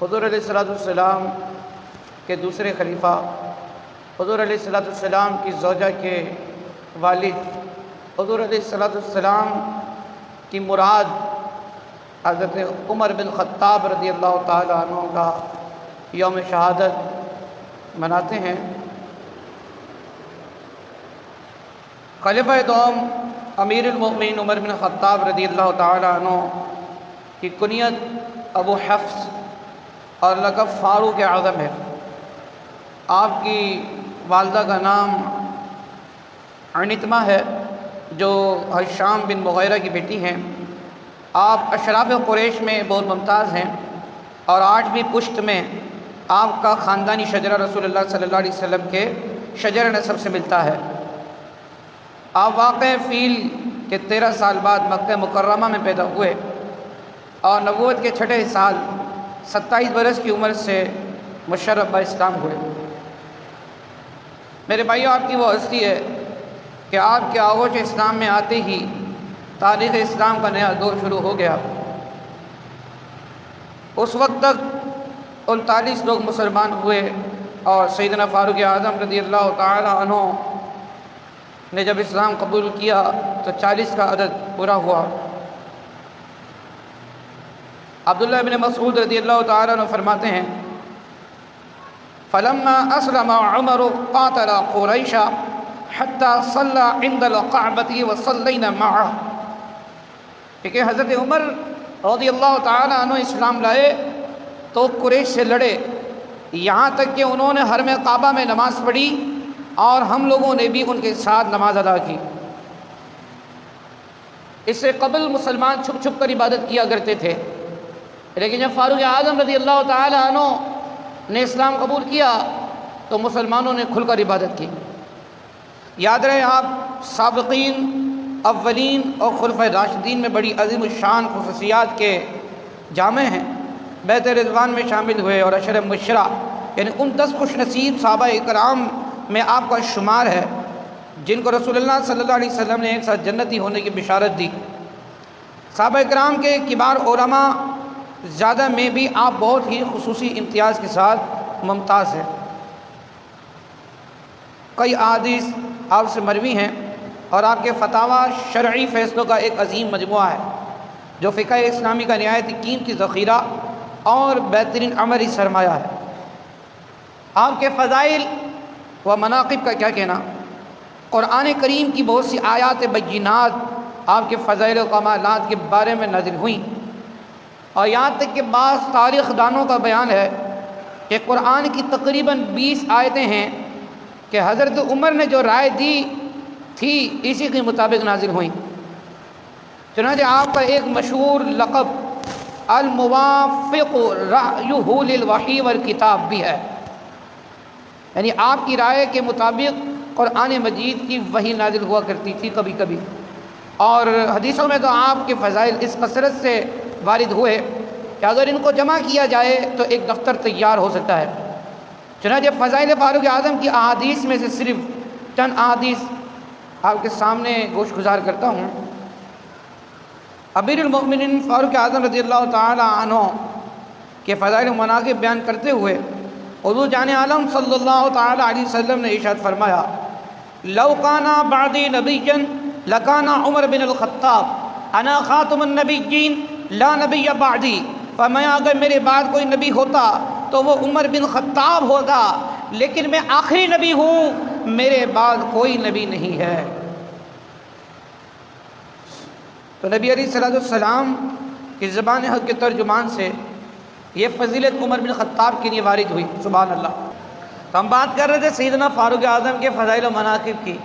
حضور علیہ السلام کے دوسرے خلیفہ حضور علیہ السلام کی زوجہ کے والد حضور علیہ السلام کی مراد حضرت عمر بن خطاب رضی اللہ تعالیٰ عنہ کا یوم شہادت مناتے ہیں۔ خلیفہ دوم امیر المؤمنین عمر بن خطاب رضی اللہ تعالیٰ عنہ کی کنیت ابو حفص اور لقب فاروق اعظم ہے۔ آپ کی والدہ کا نام عنتمہ ہے جو ہشام بن مغیرہ کی بیٹی ہیں۔ آپ اشراف قریش میں بہت ممتاز ہیں اور 8ویں پشت میں آپ کا خاندانی شجرہ رسول اللہ صلی اللہ علیہ وسلم کے شجر نسب سے ملتا ہے۔ آپ واقع فیل کے 13 سال بعد مکہ مکرمہ میں پیدا ہوئے اور نبوت کے 6 سال 27 برس کی عمر سے مشرف اسلام ہوئے۔ میرے بھائیو، آپ کی وہ ہستی ہے کہ آپ کے آغوش اسلام میں آتے ہی تاریخ اسلام کا نیا دور شروع ہو گیا۔ اس وقت تک 39 لوگ مسلمان ہوئے اور سیدنا فاروق اعظم رضی اللہ تعالی عنہ نے جب اسلام قبول کیا تو 40 کا عدد پورا ہوا۔ عبداللہ بن مسعود رضی اللہ تعالی عنہ فرماتے ہیں فَلَمَّا أَسْلَمَ عُمَرُ قَاتَلَ قُرَيْشَ حَتَّى صَلَّى عِنْدَ الْقَعْبَةِ وَصَلَّيْنَا مَعَهُ کہ حضرت عمر رضی اللہ تعالی عنہ اسلام لائے تو قریش سے لڑے، یہاں تک کہ انہوں نے حرم کعبہ میں نماز پڑھی اور ہم لوگوں نے بھی ان کے ساتھ نماز ادا کی۔ اس سے قبل مسلمان چھپ چھپ کر عبادت کیا کرتے تھے، لیکن جب فاروق اعظم رضی اللہ تعالی عنہ نے اسلام قبول کیا تو مسلمانوں نے کھل کر عبادت کی۔ یاد رہے، آپ سابقین اولین اور خلفۂ راشدین میں بڑی عظیم الشان خصوصیات کے جامع ہیں، بیعت رضوان میں شامل ہوئے اور عشر مبشرہ یعنی ان 10 خوش نصیب صحابہ اکرام میں آپ کا شمار ہے جن کو رسول اللہ صلی اللہ علیہ وسلم نے ایک ساتھ جنتی ہونے کی بشارت دی۔ صحابہ اکرام کے کبار علماء زیادہ میں بھی آپ بہت ہی خصوصی امتیاز کے ساتھ ممتاز ہیں۔ کئی احادیث آپ سے مروی ہیں اور آپ کے فتاویٰ شرعی فیصلوں کا ایک عظیم مجموعہ ہے جو فقہ اسلامی کا نہایت قیمتی ذخیرہ اور بہترین عملی سرمایہ ہے۔ آپ کے فضائل و مناقب کا کیا کہنا، قرآن کریم کی بہت سی آیات بینات آپ کے فضائل و کمالات کے بارے میں نازل ہوئیں، اور یہاں تک کہ بعض تاریخ دانوں کا بیان ہے کہ قرآن کی تقریباً 20 آیتیں ہیں کہ حضرت عمر نے جو رائے دی تھی اسی کے مطابق نازل ہوئیں۔ چنانچہ آپ کا ایک مشہور لقب الموافق رأیہ للوحی والکتاب بھی ہے، یعنی آپ کی رائے کے مطابق قرآن مجید کی وحی نازل ہوا کرتی تھی کبھی کبھی، اور حدیثوں میں تو آپ کے فضائل اس کثرت سے وارد ہوئے کہ اگر ان کو جمع کیا جائے تو ایک دفتر تیار ہو سکتا ہے۔ چنانچہ فضائل فاروق اعظم کی احادیث میں سے صرف چند احادیث آپ کے سامنے گوش گزار کرتا ہوں۔ امیر المؤمنین فاروق اعظم رضی اللہ تعالی عنہ کے فضائل و مناقب بیان کرتے ہوئے حضور جان عالم صلی اللہ تعالی علیہ وسلم نے ارشاد فرمایا لو کان بعدی نبیا لکان عمر بن الخطاب انا خاتم النبیین لا نبی بعدی، فرمایا اگر میرے بعد کوئی نبی ہوتا تو وہ عمر بن خطاب ہوگا، لیکن میں آخری نبی ہوں، میرے بعد کوئی نبی نہیں ہے۔ تو نبی علیہ السلام کی زبان حق کے ترجمان سے یہ فضیلت عمر بن خطاب کے لیے وارد ہوئی۔ سبحان اللہ۔ تو ہم بات کر رہے تھے سیدنا فاروق اعظم کے فضائل و مناقب کی،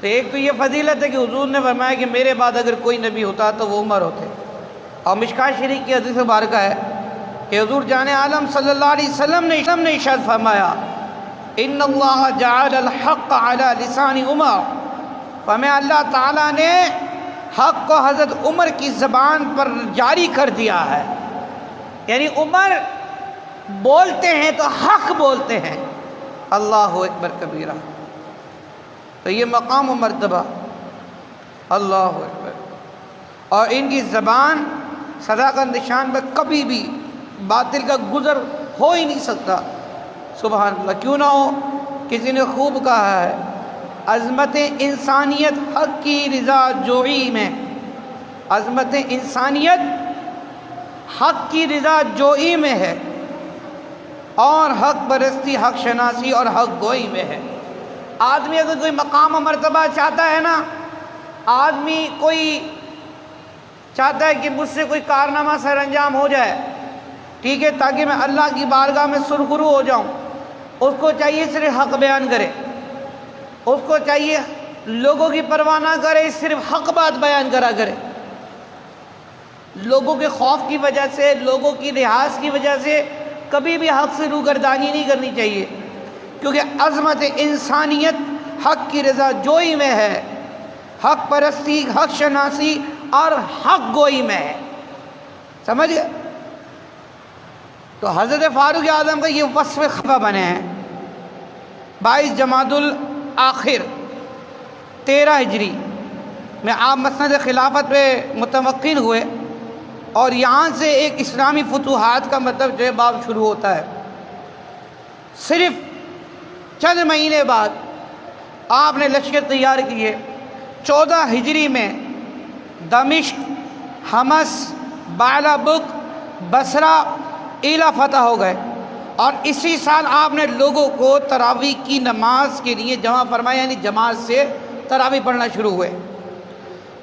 تو ایک تو یہ فضیلت ہے کہ حضور نے فرمایا کہ میرے بعد اگر کوئی نبی ہوتا تو وہ عمر ہوتے، اور مشکوٰۃ شریف کی حدیث مبارکہ ہے کہ حضور جان عالم صلی اللہ علیہ وسلم نے ارشاد فرمایا ان اللہ جعل الحق علی لسان عمر، فرمایا اللہ تعالیٰ نے حق کو حضرت عمر کی زبان پر جاری کر دیا ہے، یعنی عمر بولتے ہیں تو حق بولتے ہیں۔ اللہ اکبر کبیرہ۔ تو یہ مقام و مرتبہ، اللہ اکبر، اور ان کی زبان صداقت نشان میں کبھی بھی باطل کا گزر ہو ہی نہیں سکتا۔ سبحان اللہ، کیوں نہ ہو؟ کسی نے خوب کہا ہے عظمت انسانیت حق کی رضا جوئی میں، عظمت انسانیت حق کی رضا جوئی میں ہے، اور حق پرستی، حق شناسی اور حق گوئی میں ہے۔ آدمی اگر کوئی مقام و مرتبہ چاہتا ہے نا، آدمی کوئی چاہتا ہے کہ مجھ سے کوئی کارنامہ سر انجام ہو جائے، ٹھیک ہے، تاکہ میں اللہ کی بارگاہ میں سرخرو ہو جاؤں، اس کو چاہیے صرف حق بیان کرے، اس کو چاہیے لوگوں کی پرواہ نہ کرے، صرف حق بات بیان کرا کرے۔ لوگوں کے خوف کی وجہ سے، لوگوں کی لحاظ کی وجہ سے کبھی بھی حق سے روگردانی نہیں کرنی چاہیے، کیونکہ عظمت انسانیت حق کی رضا جوئی میں ہے، حق پرستی، حق شناسی اور حق گوئی میں ہے۔ سمجھ گئے؟ تو حضرت فاروق اعظم کا یہ وصف خفا بنے ہیں۔ 22 جمادی الآخر 13 ہجری میں آپ مسند خلافت پہ متمکن ہوئے، اور یہاں سے ایک اسلامی فتوحات کا مطلب جو ہے باب شروع ہوتا ہے۔ صرف چند مہینے بعد آپ نے لشکر تیار کیے۔ 14 ہجری میں دمشق، حمص، بعلبک، بصرہ، ایلا فتح ہو گئے، اور اسی سال آپ نے لوگوں کو تراویح کی نماز کے لیے جمع فرمایا، یعنی جماعت سے تراویح پڑھنا شروع ہوئے۔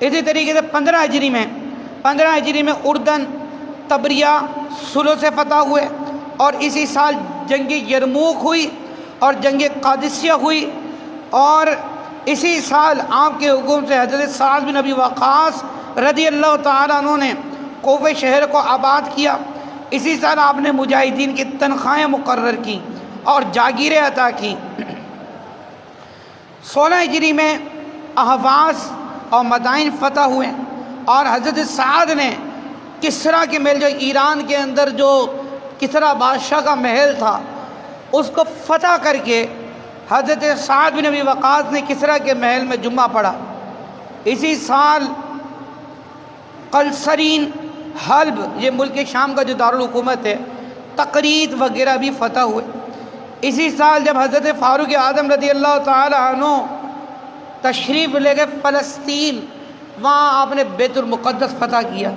اسی طریقے سے 15 ہجری میں اردن، تبریہ، سلو سے فتح ہوئے، اور اسی سال جنگ یرموک ہوئی اور جنگ قادسیہ ہوئی، اور اسی سال آپ کے حکم سے حضرت سعد بن ابی وقاص رضی اللہ تعالیٰ عنہ نے کوفہ شہر کو آباد کیا۔ اسی سال آپ نے مجاہدین کی تنخواہیں مقرر کی اور جاگیریں عطا کی۔ 16 ہجری میں اہواز اور مدائن فتح ہوئے، اور حضرت سعد نے کسریٰ کے محل، جو ایران کے اندر جو کسریٰ بادشاہ کا محل تھا، اس کو فتح کر کے حضرت سعد بن ابی وقاص نے کسریٰ کے محل میں جمعہ پڑھا۔ اسی سال قلسرین، حلب، یہ ملک شام کا جو دارالحکومت ہے، تقرید وغیرہ بھی فتح ہوئے۔ اسی سال جب حضرت فاروق اعظم رضی اللہ تعالی عنہ تشریف لے گئے فلسطین، وہاں آپ نے بیت المقدس فتح کیا۔